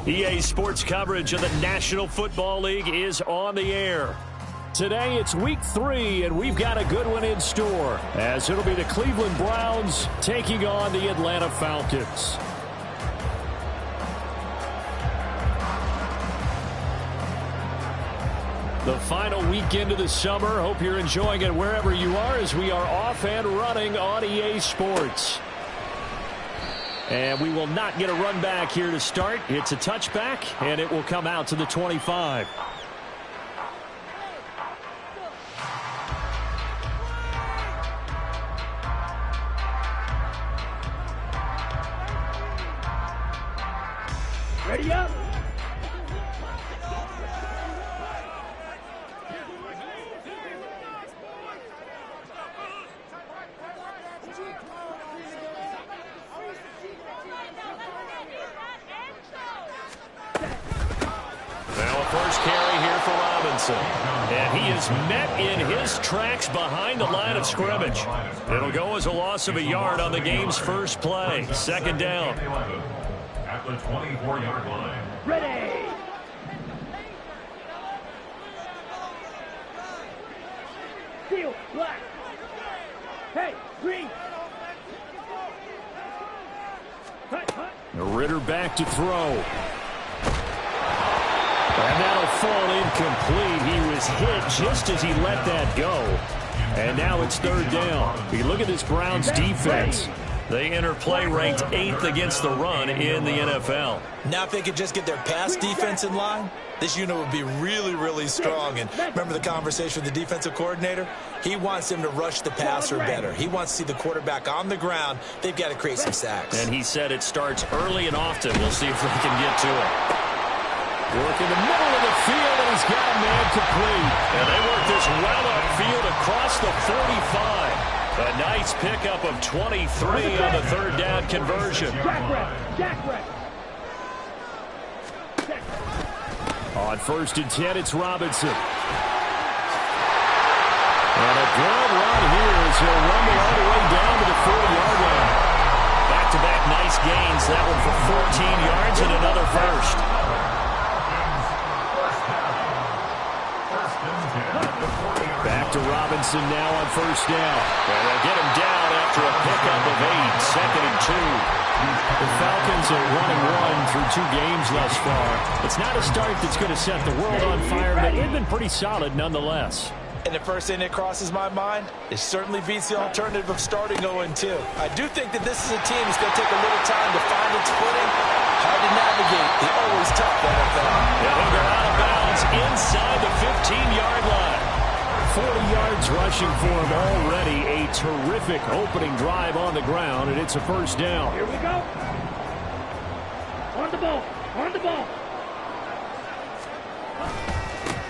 EA Sports coverage of the National Football League is on the air. Today it's week 3, and we've got a good one in store, as it'll be the Cleveland Browns taking on the Atlanta Falcons. The final weekend of the summer. Hope you're enjoying it wherever you are, as we are off and running on EA Sports. And we will not get a run back here to start. It's a touchback, and it will come out to the 25. Ready up. And he is met in his tracks behind the line of scrimmage. It'll go as a loss of a yard on the game's first play. Second down. At the 24-yard line. Ready. Steel, black. Hey, green. Ritter back to throw. And that'll fall incomplete. He was hit just as he let that go. And now it's third down. You look at this Browns defense. They enter play ranked 8th against the run in the NFL. Now if they could just get their pass defense in line, this unit would be really, really strong. And remember the conversation with the defensive coordinator? He wants them to rush the passer better. He wants to see the quarterback on the ground. They've got to create some sacks. And he said it starts early and often. We'll see if they can get to it. Work in the middle of the field, and he's got a man complete. And they work this well upfield across the 45. A nice pickup of 23 on the third down conversion. On 1st and 10, it's Robinson. And a good run here as he'll run all the way down to the 40-yard line. Back-to-back nice gains. That one for 14 yards and another first. Back to Robinson now on 1st down. And they'll get him down after a pickup of 8, 2nd and 2. The Falcons are 1-1 through 2 games thus far. It's not a start that's going to set the world on fire, but they've been pretty solid nonetheless. And the first thing that crosses my mind, it certainly beats the alternative of starting 0-2. I do think that this is a team that's going to take a little time to find its footing. Hard to navigate. The always tough NFL. Yeah, they're out of bounds inside the 15-yard line. 40 yards rushing for him already. A terrific opening drive on the ground, and it's a first down. Here we go. On the ball. On the ball.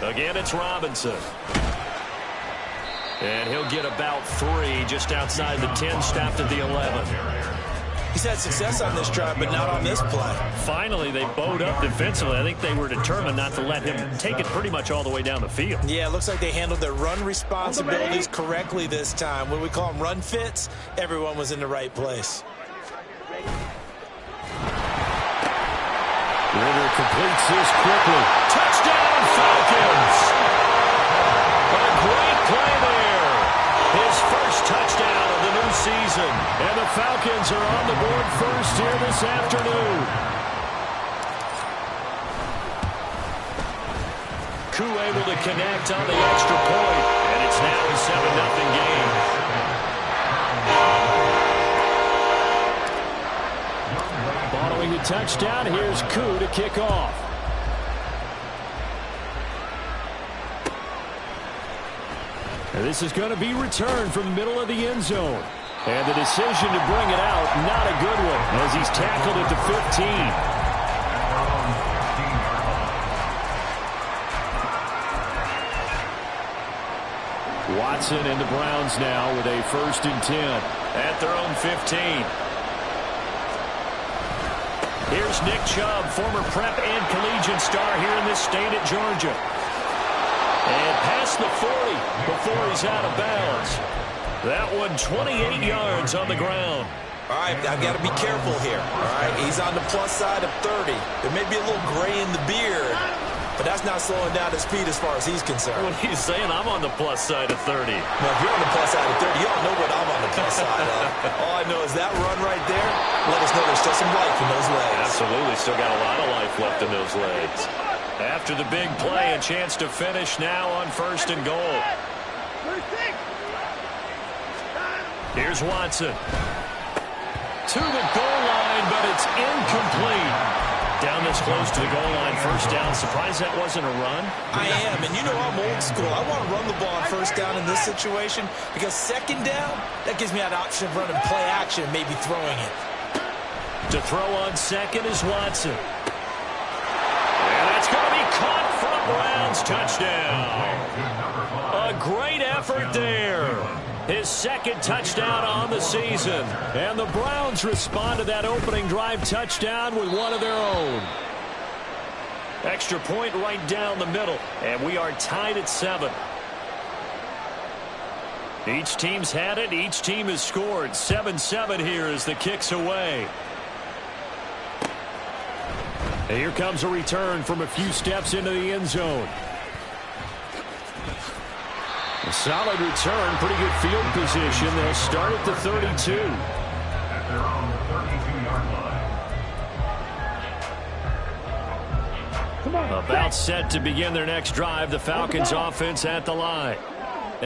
Again, it's Robinson. And he'll get about 3 just outside the 10, stopped at the 11. He's had success on this drive, but not on this play. Finally, they bowed up defensively. I think they were determined not to let him take it pretty much all the way down the field. Yeah, it looks like they handled their run responsibilities correctly this time. When we call them run fits, everyone was in the right place. Ritter completes this quickly. Touchdown, Falcons! A great play there. His first touchdown of the new season. And the Falcons are on the board first here this afternoon. Koo able to connect on the extra point. And it's now a 7-0 game. Following the touchdown, here's Koo to kick off. And this is going to be returned from the middle of the end zone. And the decision to bring it out, not a good one, as he's tackled at the 15. Watson and the Browns now with a 1st and 10 at their own 15. Here's Nick Chubb, former prep and collegiate star here in this state at Georgia. And past the 40 before he's out of bounds. That one 28 yards on the ground. All right, I've got to be careful here. All right, he's on the plus side of 30. There may be a little gray in the beard, but that's not slowing down his speed as far as he's concerned. What he's saying, I'm on the plus side of 30. Now, if you're on the plus side of 30, you don't know what I'm on the plus side of. All I know is that run right there, let us know there's still some life in those legs. Absolutely, still got a lot of life left in those legs. After the big play, a chance to finish now on 1st and goal. Here's Watson. To the goal line, but it's incomplete. Down this close to the goal line, 1st down. Surprised that wasn't a run? I am, and you know I'm old school. I want to run the ball on 1st down in this situation because 2nd down, that gives me an option of running play action and maybe throwing it. To throw on 2nd is Watson. And that's going to be caught from Browns. Touchdown. A great effort there. His 2nd touchdown on the season. And the Browns respond to that opening drive touchdown with one of their own. Extra point right down the middle. And we are tied at 7. Each team's had it. Each team has scored. 7-7 here as the kick's away. And here comes a return from a few steps into the end zone. A solid return, pretty good field position. They'll start at the 32. At their own 32-yard line. About set to begin their next drive. The Falcons offense at the line.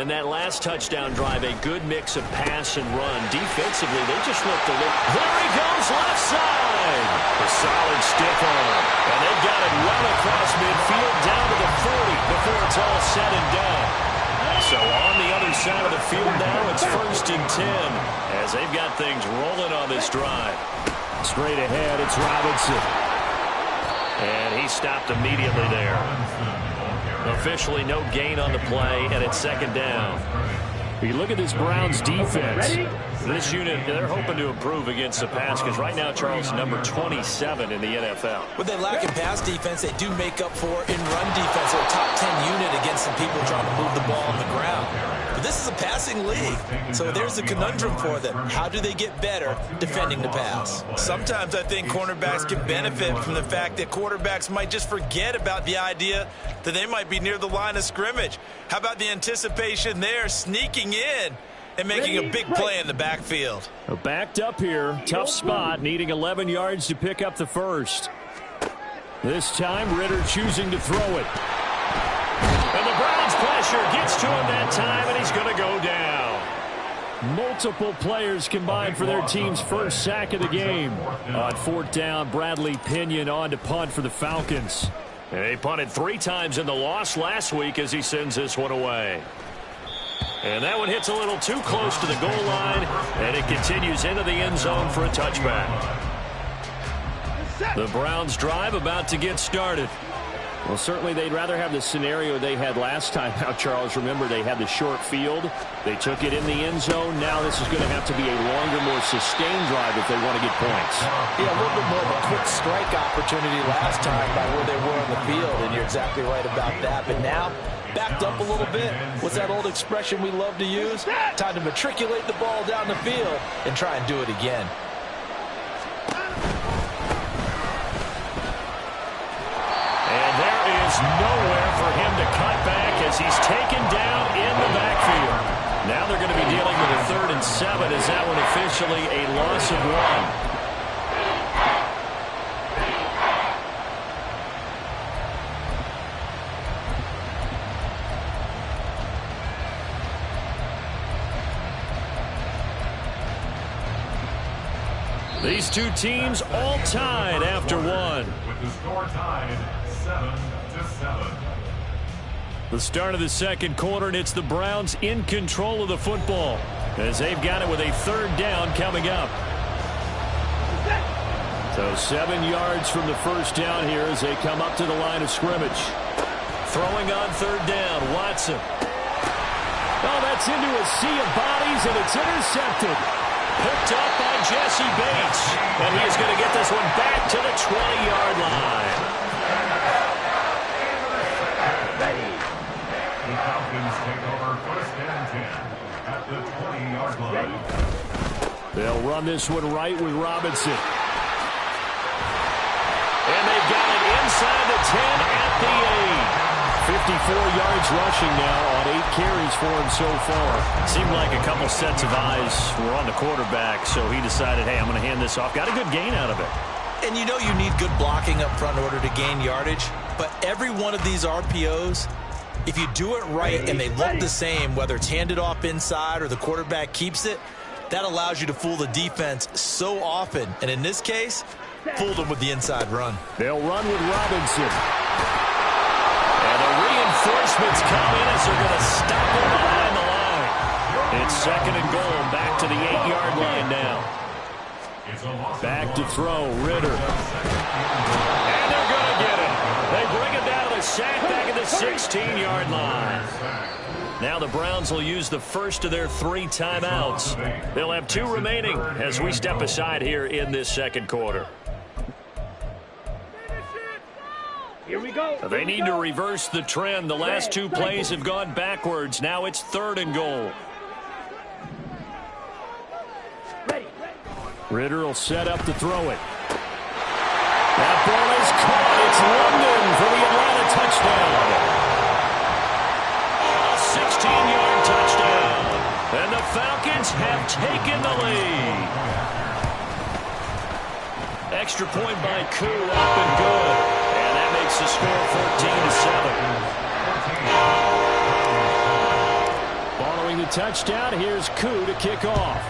And that last touchdown drive, a good mix of pass and run. Defensively, they just looked a little. There he goes, left side. A solid stiff arm. And they've got it well across midfield down to the 40 before it's all said and done. So on the other side of the field now, it's 1st and 10 as they've got things rolling on this drive. Straight ahead, it's Robinson. And he stopped immediately there. Officially no gain on the play, and it's 2nd down. You look at this Browns defense. This unit, they're hoping to improve against the pass because right now, Charles, number 27 in the NFL. What they lack in pass defense, they do make up for in run defense. They're a top 10 unit against some people trying to move the ball on the ground. But this is a passing league, so there's a conundrum for them. How do they get better defending the pass? Sometimes I think cornerbacks can benefit from the fact that quarterbacks might just forget about the idea that they might be near the line of scrimmage. How about the anticipation there, sneaking in and making a big play in the backfield? Backed up here, tough spot, needing 11 yards to pick up the 1st. This time, Ritter choosing to throw it. And the Browns pressure gets to him that time, and he's going to go down. Multiple players combined for their team's 1st sack of the game. On 4th down, Bradley Pinion on to punt for the Falcons. And they punted 3 times in the loss last week as he sends this one away. And that one hits a little too close to the goal line, and it continues into the end zone for a touchback. The Browns drive about to get started. Well, certainly they'd rather have the scenario they had last time. Now, Charles, remember, they had the short field. They took it in the end zone. Now this is going to have to be a longer, more sustained drive if they want to get points. Yeah, a little bit more of a quick strike opportunity last time by where they were on the field, and you're exactly right about that. But now, backed up a little bit. What's that old expression we love to use? Time to matriculate the ball down the field and try and do it again. And there is nowhere for him to cut back as he's taken down in the backfield. Now they're going to be dealing with a 3rd and 7. Is that one officially a loss of 1? These two teams all tied after 1. With the score tied 7-7. The start of the 2nd quarter, and it's the Browns in control of the football as they've got it with a 3rd down coming up. So 7 yards from the 1st down here as they come up to the line of scrimmage. Throwing on 3rd down, Watson. Oh, that's into a sea of bodies, and it's intercepted. Picked up by Jesse Bates. And he's going to get this one back to the 20-yard line. The Falcons take over 1st and 10 at the 20-yard line. They'll run this one right with Robinson. And they've got it inside the 10 at the 8. 54 yards rushing now on 8 carries for him so far. Seemed like a couple sets of eyes were on the quarterback, so he decided, hey, I'm going to hand this off. Got a good gain out of it. And you know you need good blocking up front in order to gain yardage, but every one of these RPOs, if you do it right and they look the same, whether it's handed off inside or the quarterback keeps it, that allows you to fool the defense so often. And in this case, fooled them with the inside run. They'll run with Robinson. And the reinforcements come in as they're going to stop him behind the line. It's 2nd and goal, back to the 8-yard line now. Back to throw, Ritter. And they're going to get it. They bring it down to the sack back at the 16-yard line. Now the Browns will use the first of their 3 timeouts. They'll have 2 remaining as we step aside here in this second quarter. Here we go. They need to reverse the trend. The last 2 plays have gone backwards. Now it's 3rd and goal. Ritter will set up to throw it. That ball is caught. It's London for the Atlanta touchdown. A 16-yard touchdown. And the Falcons have taken the lead. Extra point by Koo, up and good. And that makes the score 14-7. Following the touchdown, here's Koo to kick off.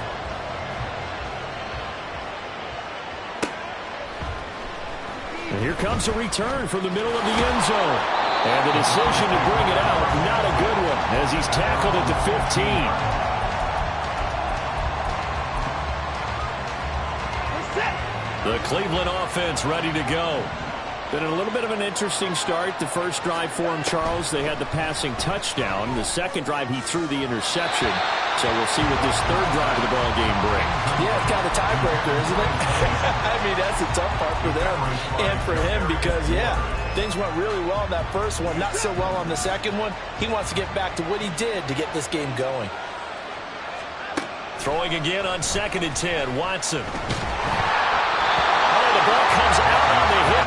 And here comes a return from the middle of the end zone. And the decision to bring it out, not a good one, as he's tackled at the 15. The Cleveland offense ready to go. Been a little bit of an interesting start. The first drive for him, Charles, they had the passing touchdown. The second drive, he threw the interception. So we'll see what this third drive of the ball game brings. Yeah, it's kind of a tiebreaker, isn't it? I mean, that's the tough part for them and for him because, yeah, things went really well in that first one, not so well on the second one. He wants to get back to what he did to get this game going. Throwing again on 2nd and 10, Watson. Oh, the ball comes out on the hit.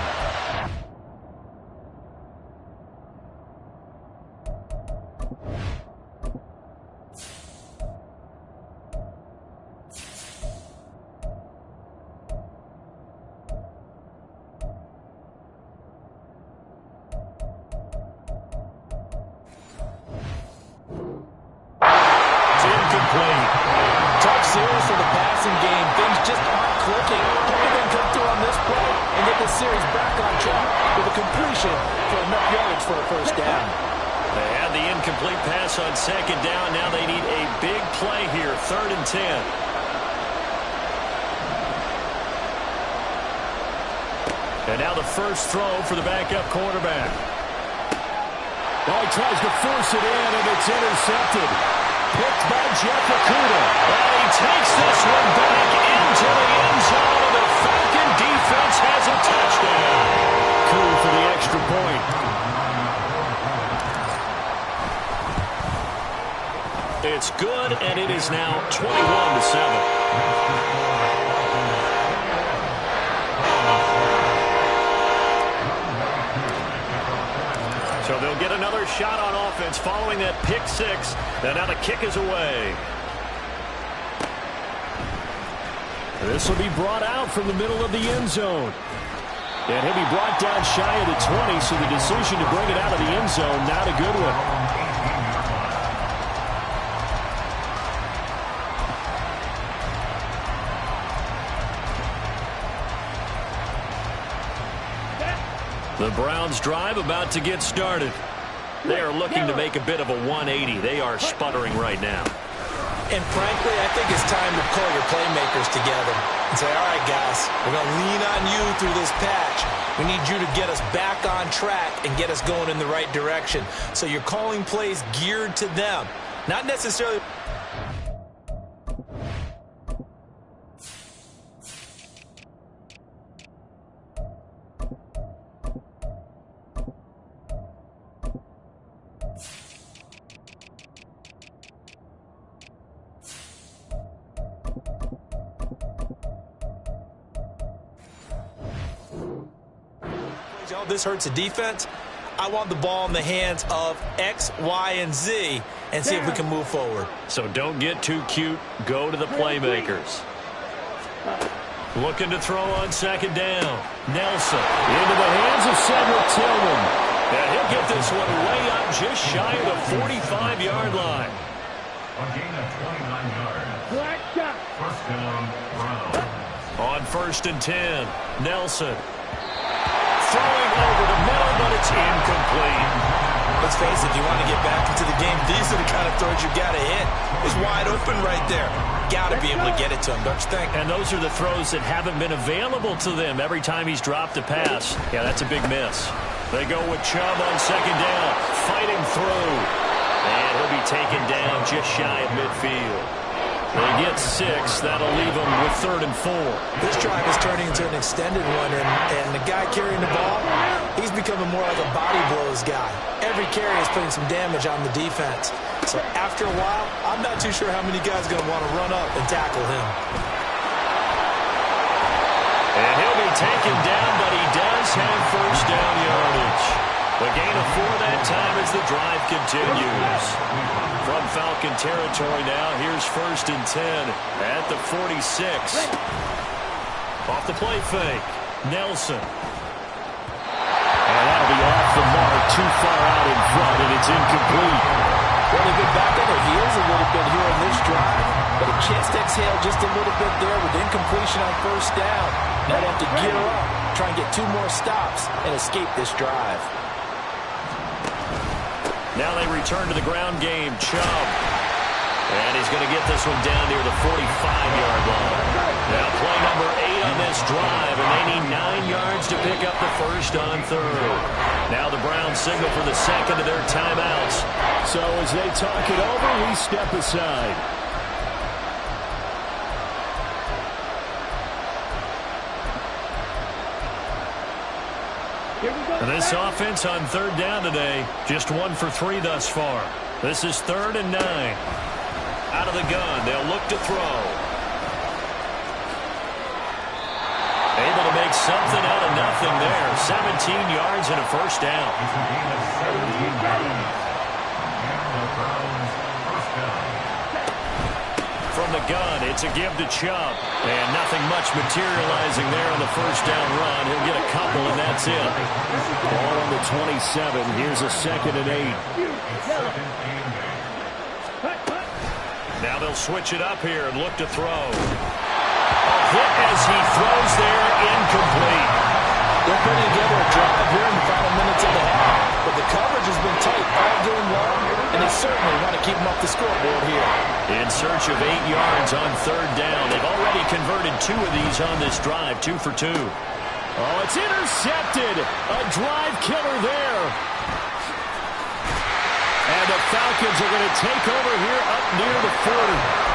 Tough series for the passing game. Things just aren't clicking. Hope they can come through on this play and get this series back on track with a completion for enough yardage for a first down. They had the incomplete pass on 2nd down. Now they need a big play here, 3rd and 10. And now the first throw for the backup quarterback. Well, he tries to force it in, and it's intercepted. Picked by Jeff Okudah. And he takes this one back into the end zone, and the Falcon defense has a touchdown. Cool for the extra point. It's good, and it is now 21-7. So they'll get another shot on offense following that pick 6. And now the kick is away. This will be brought out from the middle of the end zone. And he'll be brought down shy of the 20, so the decision to bring it out of the end zone, not a good one. The Browns drive about to get started. They are looking to make a bit of a 180. They are sputtering right now. And frankly, I think it's time to call your playmakers together and say, all right, guys, we're going to lean on you through this patch. We need you to get us back on track and get us going in the right direction. So you're calling plays geared to them, not necessarily... tell this hurts the defense, I want the ball in the hands of X, Y, and Z and see if we can move forward. So don't get too cute. Go to the playmakers. Looking to throw on second down. Nelson into the hands of Cedric Tillman. And he'll get this one way up just shy of the 45-yard line. A gain of 29 yards. First down, Brown. On 1st and 10, Nelson. Throwing over the middle, but it's incomplete. Let's face it, if you want to get back into the game, these are the kind of throws you got to hit. It's wide open right there. Got to be able to get it to him, don't you think? And those are the throws that haven't been available to them every time he's dropped a pass. Yeah, that's a big miss. They go with Chubb on second down, fighting through. And he'll be taken down just shy of midfield. They get 6. That'll leave them with 3rd and 4. This drive is turning into an extended one, and the guy carrying the ball, he's becoming more like a body blows guy. Every carry is putting some damage on the defense. So after a while, I'm not too sure how many guys are going to want to run up and tackle him. And he'll be taken down, but he does have first down yardage. The gain of 4 that time as the drive continues. From Falcon territory now, here's 1st and 10 at the 46. Off the play fake, Nelson. And that'll be off the mark, too far out in front, and it's incomplete. Well, they've been back on their heels a little bit here in this drive, but a chance to exhale just a little bit there with incompletion on first down. Now they have to gear up, try and get 2 more stops, and escape this drive. Now they return to the ground game. Chubb. And he's going to get this one down near the 45-yard line. Now play number 8 on this drive, and they need 9 yards to pick up the first on 3rd. Now the Browns signal for the second of their timeouts. So as they talk it over, we step aside. And this offense on 3rd down today, just 1 for 3 thus far. This is 3rd and 9. Out of the gun, they'll look to throw. Able to make something out of nothing there. 17 yards and a first down. It's a gain of 17 yards. And the Browns first down. From the gun, it's a give to Chubb. And nothing much materializing there on the first down run. He'll get a couple, and that's it. Ball on the 27. Here's a 2nd and 8. Now they'll switch it up here and look to throw. A hit as he throws there, incomplete. They're putting together a drive here in the final minutes of the half, but the coverage has been tight all game long, and they certainly want to keep them up the scoreboard here. In search of 8 yards on 3rd down. They've already converted 2 of these on this drive, 2 for 2. Oh, it's intercepted. A drive killer there. And the Falcons are going to take over here up near the 40.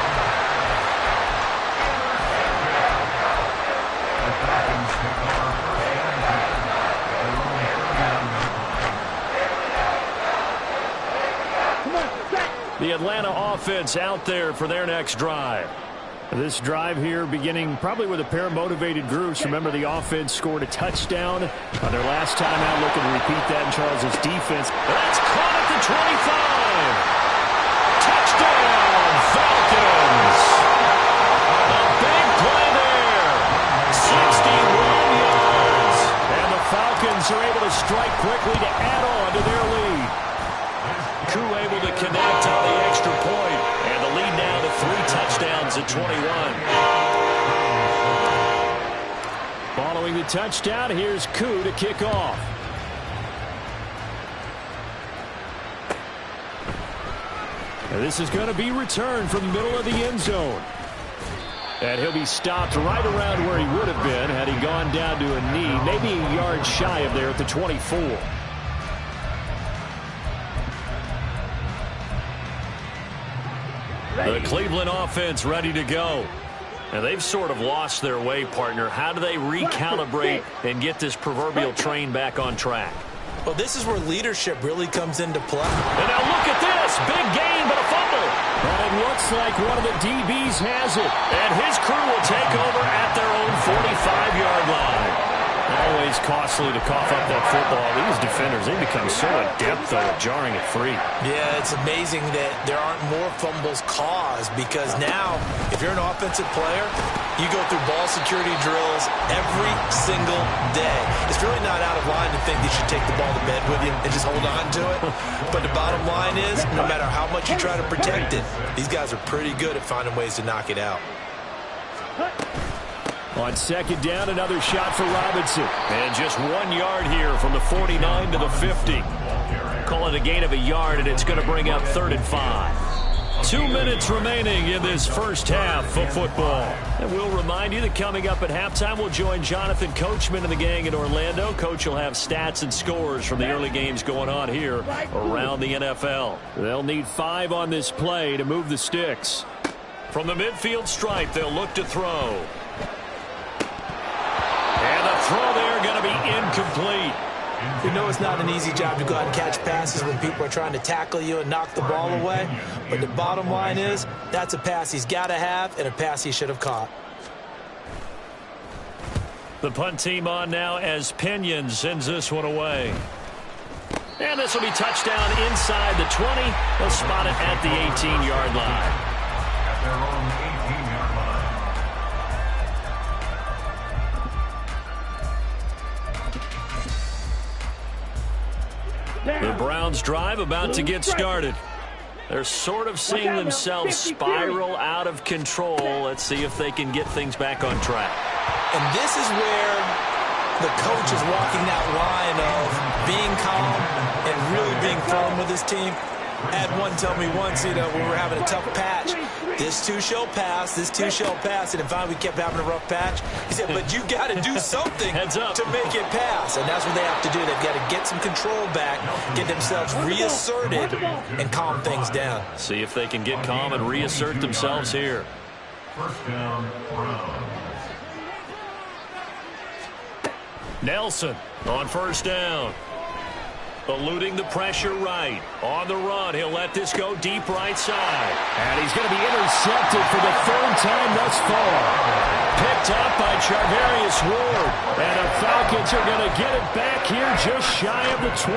The Atlanta offense out there for their next drive. This drive here beginning probably with a pair of motivated groups. Remember, the offense scored a touchdown on their last time out. Looking to repeat that in Charles' defense. That's caught at the 25. Touchdown, Falcons. A big play there. 61 yards. And the Falcons are able to strike quickly to add on to their lead. Koo able to connect on the extra point, and the lead now to 3 touchdowns at 21. Following the touchdown, here's Koo to kick off. And this is going to be returned from the middle of the end zone. And he'll be stopped right around where he would have been had he gone down to a knee, maybe a yard shy of there at the 24. The Cleveland offense ready to go. And they've sort of lost their way, partner. How do they recalibrate and get this proverbial train back on track? Well, this is where leadership really comes into play. And now look at this. Big gain, but a fumble. And it looks like one of the DBs has it. And his crew will take over at their own 45-yard line. Always always costly to cough up that football. These defenders, they become so adept, though, at jarring it free. Yeah, it's amazing that there aren't more fumbles caused because now, if you're an offensive player, you go through ball security drills every single day. It's really not out of line to think you should take the ball to bed with you and just hold on to it. But the bottom line is, no matter how much you try to protect it, these guys are pretty good at finding ways to knock it out. On second down, another shot for Robinson. And just 1 yard here from the 49 to the 50. Call it a gain of a yard, and it's going to bring up 3rd and 5. 2 minutes remaining in this first half of football. And we'll remind you that coming up at halftime, we'll join Jonathan Coachman and the gang in Orlando. Coach will have stats and scores from the early games going on here around the NFL. They'll need 5 on this play to move the sticks. From the midfield stripe, they'll look to throw. And the throw there going to be incomplete. You know it's not an easy job to go out and catch passes when people are trying to tackle you and knock the ball away. But the bottom line is, that's a pass he's got to have and a pass he should have caught. The punt team on now as Pinion sends this one away. And this will be touchdown inside the 20. They'll spot it at the 18-yard line. At their own 18-yard line. The Browns drive about to get started. They're sort of seeing themselves spiral out of control. Let's see if they can get things back on track. And this is where the coach is walking that line of being calm and really being firm with his team. I had one tell me once, when we were having a tough patch, this too shall pass, this too shall pass, and finally we kept having a rough patch. He said, but you got to do something to make it pass, and that's what they have to do. They've got to get some control back, get themselves reasserted, and calm things down. See if they can get calm and reassert themselves here. First down, Browns. Nelson on first down. Eluding the pressure right. On the run, he'll let this go deep right side. And he's going to be intercepted for the 3rd time thus far. Picked up by Charvarius Ward. And the Falcons are going to get it back here just shy of the 20.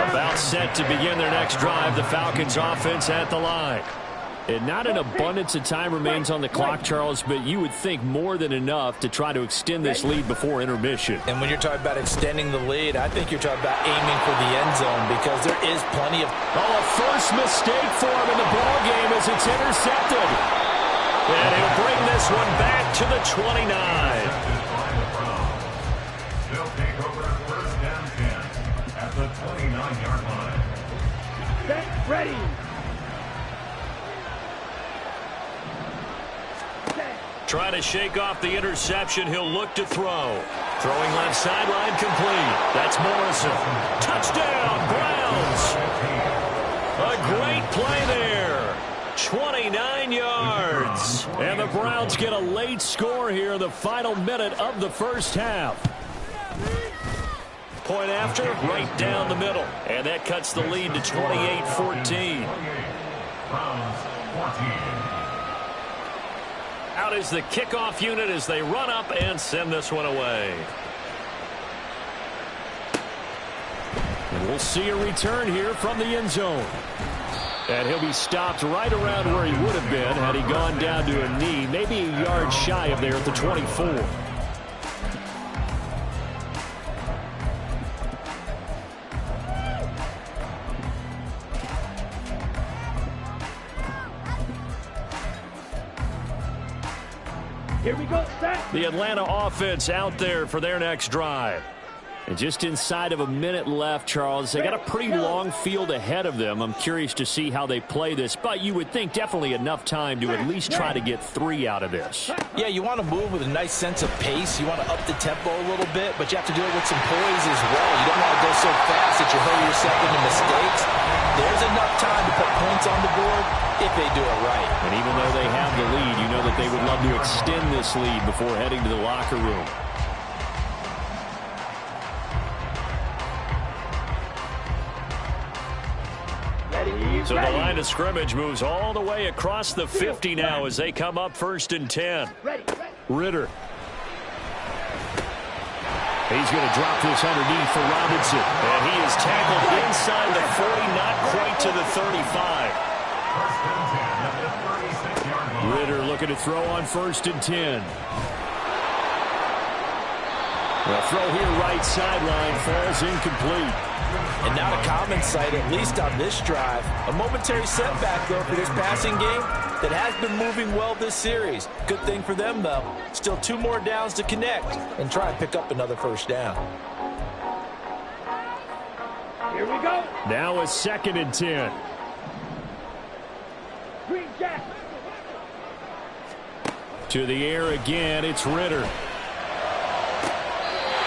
About set to begin their next drive. The Falcons offense at the line. And not an abundance of time remains on the clock, Charles, but you would think more than enough to try to extend this lead before intermission. And when you're talking about extending the lead, I think you're talking about aiming for the end zone because there is plenty of... Oh, a first mistake for him in the ball game as it's intercepted. And he'll bring this one back to the 29. They'll take over first down 10 at the 29-yard line. Set, ready. Trying to shake off the interception. He'll look to throw. Throwing left sideline complete. That's Morrison. Touchdown, Browns. A great play there. 29 yards. And the Browns get a late score here in the final minute of the first half. Point after, right down the middle. And that cuts the lead to 28-14. Browns 14. Out is the kickoff unit as they run up and send this one away. And we'll see a return here from the end zone. And he'll be stopped right around where he would have been had he gone down to a knee, maybe a yard shy of there at the 24. Here we go, set. The Atlanta offense out there for their next drive. And just inside of a minute left, Charles, they got a pretty long field ahead of them. I'm curious to see how they play this, but you would think definitely enough time to at least try to get 3 out of this. Yeah, you want to move with a nice sense of pace. You want to up the tempo a little bit, but you have to do it with some poise as well. You don't want to go so fast that you hurry yourself into mistakes. There's enough time to put points on the board if they do it right. And even though they have the lead, you know that they would love to extend this lead before heading to the locker room. So the line of scrimmage moves all the way across the 50 now as they come up 1st and 10. Ritter. He's going to drop this underneath for Robinson. And he is tackled inside the 40, not quite to the 35. First and 10 at the 36-yard line. Ridder looking to throw on 1st and 10. The throw here right sideline falls incomplete. And not a common sight, at least on this drive. A momentary setback, though, for this passing game that has been moving well this series. Good thing for them, though. Still 2 more downs to connect and try and pick up another first down. Here we go. Now a 2nd and 10. Green Jack. To the air again, it's Ridder.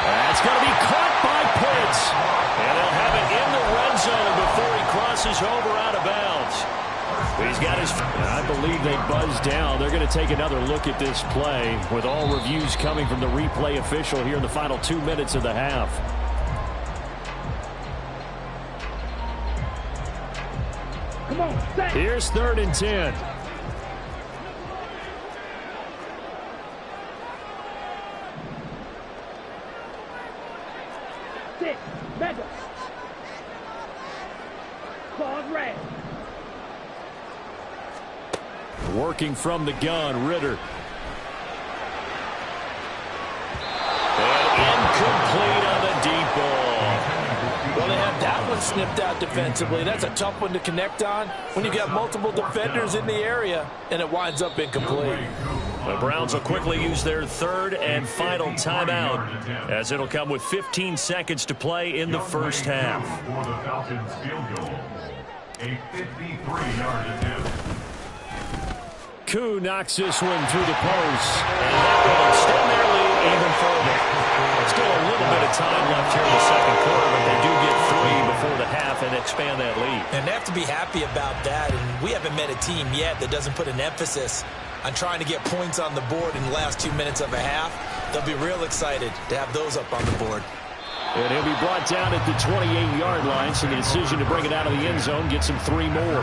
That's going to be caught by Pitts. And they'll have it in the red zone before he crosses over out of bounds. He's got his... I believe they buzzed down. They're going to take another look at this play with all reviews coming from the replay official here in the final 2 minutes of the half. Come on, set. Here's 3rd and 10. Sit. Mega. Claude red. Working from the gun, Ridder. And incomplete on the deep ball. Well, they have that one snipped out defensively. That's a tough one to connect on when you got multiple defenders in the area, and it winds up incomplete. The Browns will quickly use their 3rd and final timeout, as it'll come with 15 seconds to play in the first half. For the Falcons field goal, a 53-yard attempt. Koo knocks this one through the post. And that will extend their lead even further. Still a little bit of time left here in the second quarter, but they do get 3 before the half and expand that lead. And they have to be happy about that, and we haven't met a team yet that doesn't put an emphasis on trying to get points on the board in the last 2 minutes of a half. They'll be real excited to have those up on the board. And he'll be brought down at the 28-yard line, so the decision to bring it out of the end zone gets him 3 more.